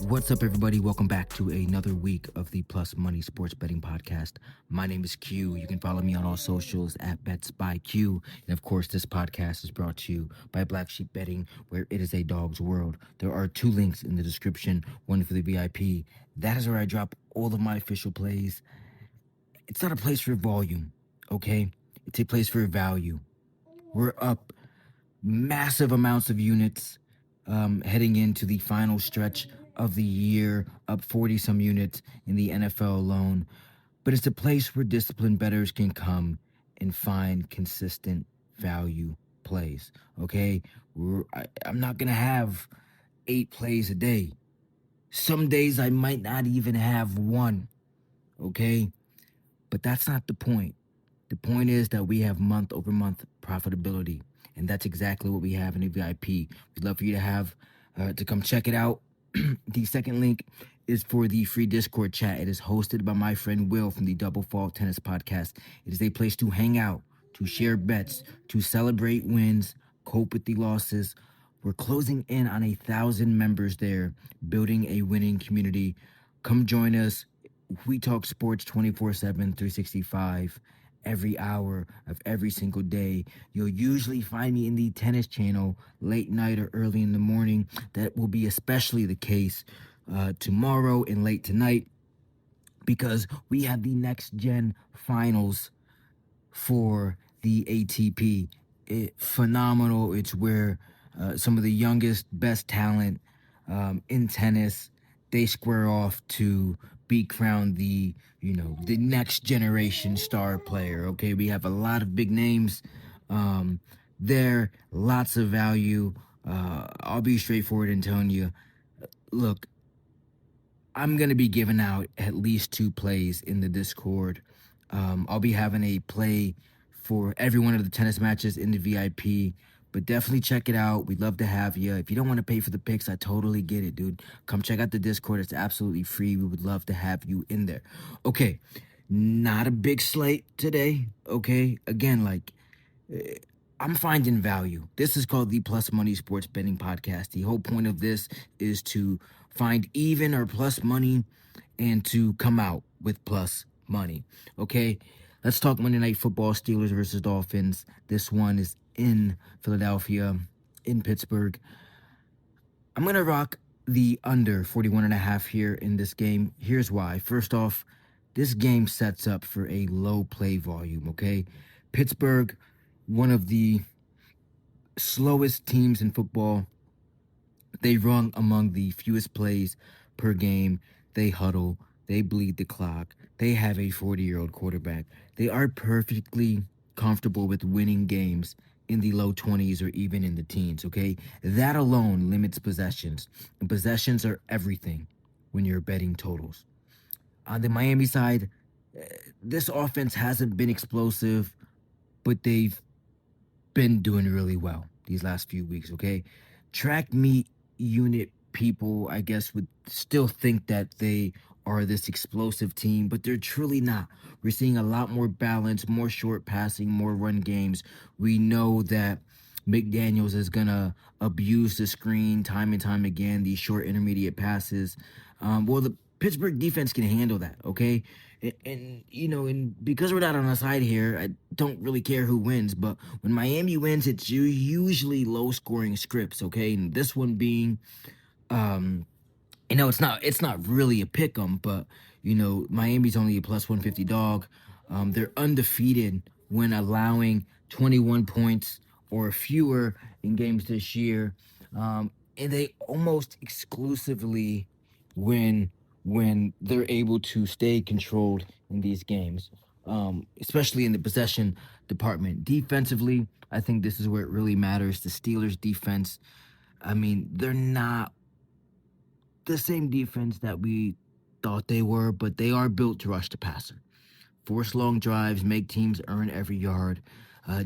What's up, everybody? Welcome back to another week of the Plus Money Sports Betting Podcast. My name is Q. You can follow me on all socials at Bets by Q. And of course, this podcast is brought to you by Black Sheep Betting, where it is a dog's world. There are two links in the description, one for the VIP. That is where I drop all of my official plays. It's not a place for volume, okay? It's a place for value. We're up massive amounts of units heading into the final stretch of the year, up 40-some units in the NFL alone. But it's a place where disciplined bettors can come and find consistent value plays, okay? I'm not going to have 8 plays a day. Some days I might not even have one, okay? But that's not the point. The point is that we have month-over-month profitability, and that's exactly what we have in the VIP. We'd love for you to come check it out. The second link is for the free Discord chat. It is hosted by my friend Will from the Double Fault Tennis Podcast. It is a place to hang out, to share bets, to celebrate wins, cope with the losses. We're closing in on 1,000 members there, building a winning community. Come join us. We talk sports 24/7, 365. Every hour of every single day. You'll usually find me in the tennis channel late night or early in the morning. That will be especially the case tomorrow and late tonight, because we have the next gen finals for the ATP. Phenomenal. It's where some of the youngest, best talent in tennis, they square off to be crowned the next generation star player. Okay, we have a lot of big names there, lots of value. I'll be straightforward in telling you, look, I'm going to be giving out at least 2 plays in the Discord. I'll be having a play for every one of the tennis matches in the VIP. But definitely check it out. We'd love to have you. If you don't want to pay for the picks, I totally get it, dude. Come check out the Discord. It's absolutely free. We would love to have you in there. Okay, not a big slate today, okay? Again, I'm finding value. This is called the Plus Money Sports Betting Podcast. The whole point of this is to find even or plus money and to come out with plus money, okay? Let's talk Monday Night Football, Steelers versus Dolphins. This one is in Philadelphia, in Pittsburgh. I'm going to rock the under 41.5 here in this game. Here's why. First off, this game sets up for a low play volume, okay? Pittsburgh, one of the slowest teams in football. They run among the fewest plays per game. They huddle. They bleed the clock. They have a 40-year-old quarterback. They are perfectly comfortable with winning games in the low 20s or even in the teens, okay? That alone limits possessions. And possessions are everything when you're betting totals. On the Miami side, this offense hasn't been explosive, but they've been doing really well these last few weeks, okay? Track meet unit people, I guess, would still think that they are this explosive team, but they're truly not. We're seeing a lot more balance, more short passing, more run games. We know that McDaniels is going to abuse the screen time and time again, these short intermediate passes. Well, the Pittsburgh defense can handle that, okay? And because we're not on the side here, I don't really care who wins, but when Miami wins, it's usually low-scoring scripts, okay? And this one being it's not really a pick 'em, but Miami's only a plus 150 dog. They're undefeated when allowing 21 points or fewer in games this year, and they almost exclusively win when they're able to stay controlled in these games, especially in the possession department. Defensively, I think this is where it really matters. The Steelers' defense, I mean, they're not the same defense that we thought they were, but they are built to rush the passer. Force long drives, make teams earn every yard.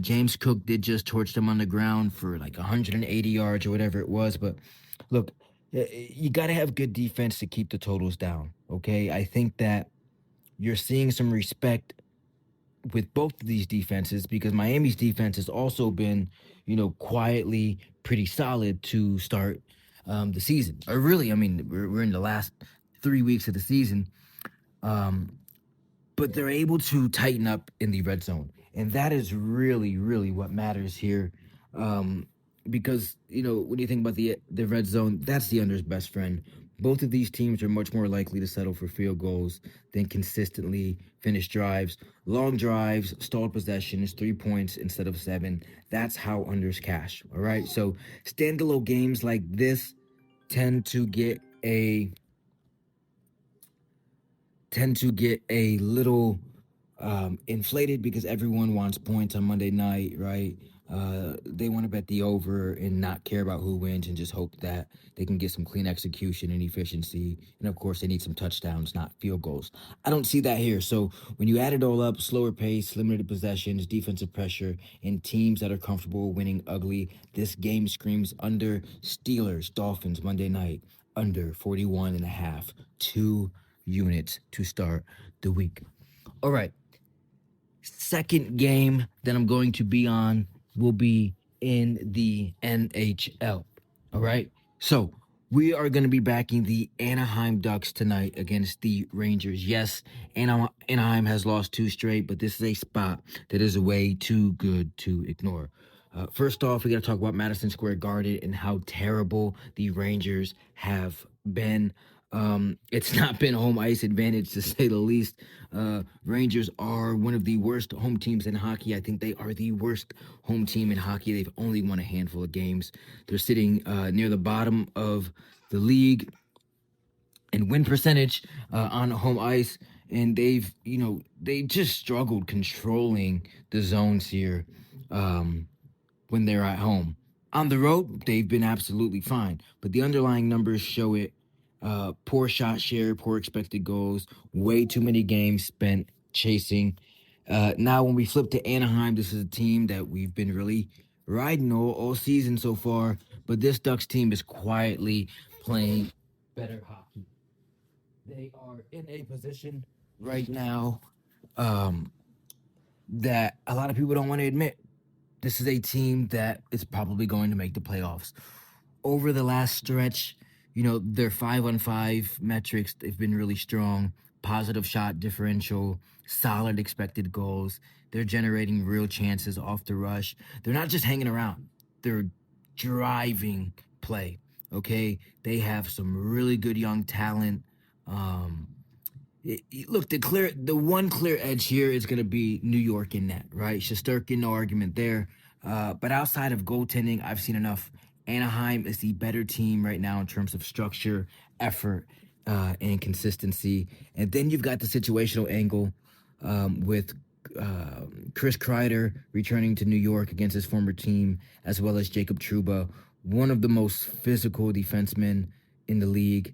James Cook did just torch them on the ground for like 180 yards or whatever it was. But look, you got to have good defense to keep the totals down, okay? I think that you're seeing some respect with both of these defenses, because Miami's defense has also been, quietly pretty solid to start the season. Or really, I mean, we're in the last 3 weeks of the season. Um, but they're able to tighten up in the red zone, and that is really, really what matters here. Um, because when you think about the red zone, that's the under's best friend. Both of these teams are much more likely to settle for field goals than consistently finish drives. Long drives, stalled possessions, 3 points instead of seven. That's how unders cash. All right. So standalone games like this tend to get a little inflated because everyone wants points on Monday night, right? They want to bet the over and not care about who wins and just hope that they can get some clean execution and efficiency. And of course, they need some touchdowns, not field goals. I don't see that here. So when you add it all up, slower pace, limited possessions, defensive pressure, and teams that are comfortable winning ugly, this game screams under. Steelers, Dolphins, Monday night, under 41.5, 2 units to start the week. All right. Second game that I'm going to be on will be in the NHL. All right. So we are going to be backing the Anaheim Ducks tonight against the Rangers. Yes, Anaheim has lost 2 straight, but this is a spot that is way too good to ignore. First off, we got to talk about Madison Square Garden and how terrible the Rangers have been. It's not been home ice advantage, to say the least. Rangers are one of the worst home teams in hockey. I think they are the worst home team in hockey. They've only won a handful of games. They're sitting near the bottom of the league in win percentage on home ice, and they just struggled controlling the zones here when they're at home. On the road, they've been absolutely fine, but the underlying numbers show it. Poor shot share, poor expected goals, way too many games spent chasing. Now, when we flip to Anaheim, this is a team that we've been really riding all season so far, but this Ducks team is quietly playing better hockey. They are in a position right now that a lot of people don't want to admit. This is a team that is probably going to make the playoffs. Over the last stretch, their 5-on-5 metrics, they've been really strong. Positive shot differential, solid expected goals. They're generating real chances off the rush. They're not just hanging around. They're driving play, okay? They have some really good young talent. Look, the one clear edge here is going to be New York in net, right? Shesterkin, no argument there. But outside of goaltending, I've seen enough. Anaheim is the better team right now in terms of structure, effort, and consistency. And then you've got the situational angle with Chris Kreider returning to New York against his former team, as well as Jacob Trouba, one of the most physical defensemen in the league,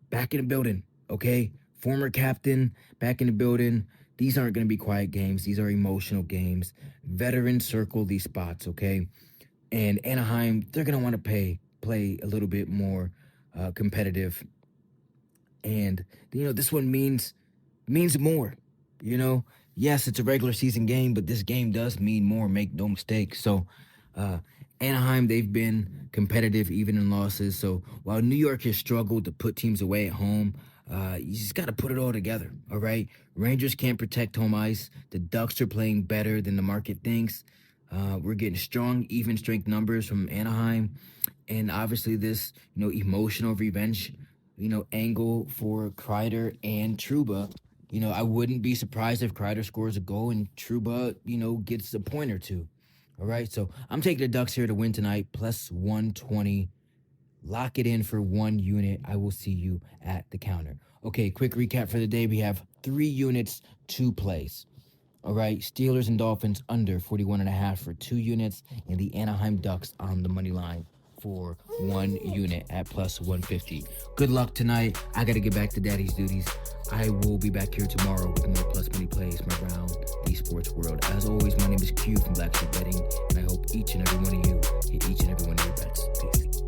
back in the building, okay? Former captain, back in the building. These aren't going to be quiet games. These are emotional games. Veterans circle these spots, okay? And Anaheim, they're going to want to play a little bit more competitive. And, this one means more, Yes, it's a regular season game, but this game does mean more, make no mistake. So, Anaheim, they've been competitive even in losses. So while New York has struggled to put teams away at home, you just got to put it all together, all right? Rangers can't protect home ice. The Ducks are playing better than the market thinks. We're getting strong, even strength numbers from Anaheim. And obviously this, emotional revenge, angle for Kreider and Trouba. I wouldn't be surprised if Kreider scores a goal and Trouba, gets a point or two. All right, so I'm taking the Ducks here to win tonight, plus 120. Lock it in for 1 unit. I will see you at the counter. Okay, quick recap for the day. We have 3 units, 2 plays. All right, Steelers and Dolphins under 41.5 for 2 units, and the Anaheim Ducks on the money line for 1 unit at plus 150. Good luck tonight. I got to get back to daddy's duties. I will be back here tomorrow with more plus money plays from around the sports world. As always, my name is Q from Black Sheep Betting, and I hope each and every one of you hit each and every one of your bets. Peace.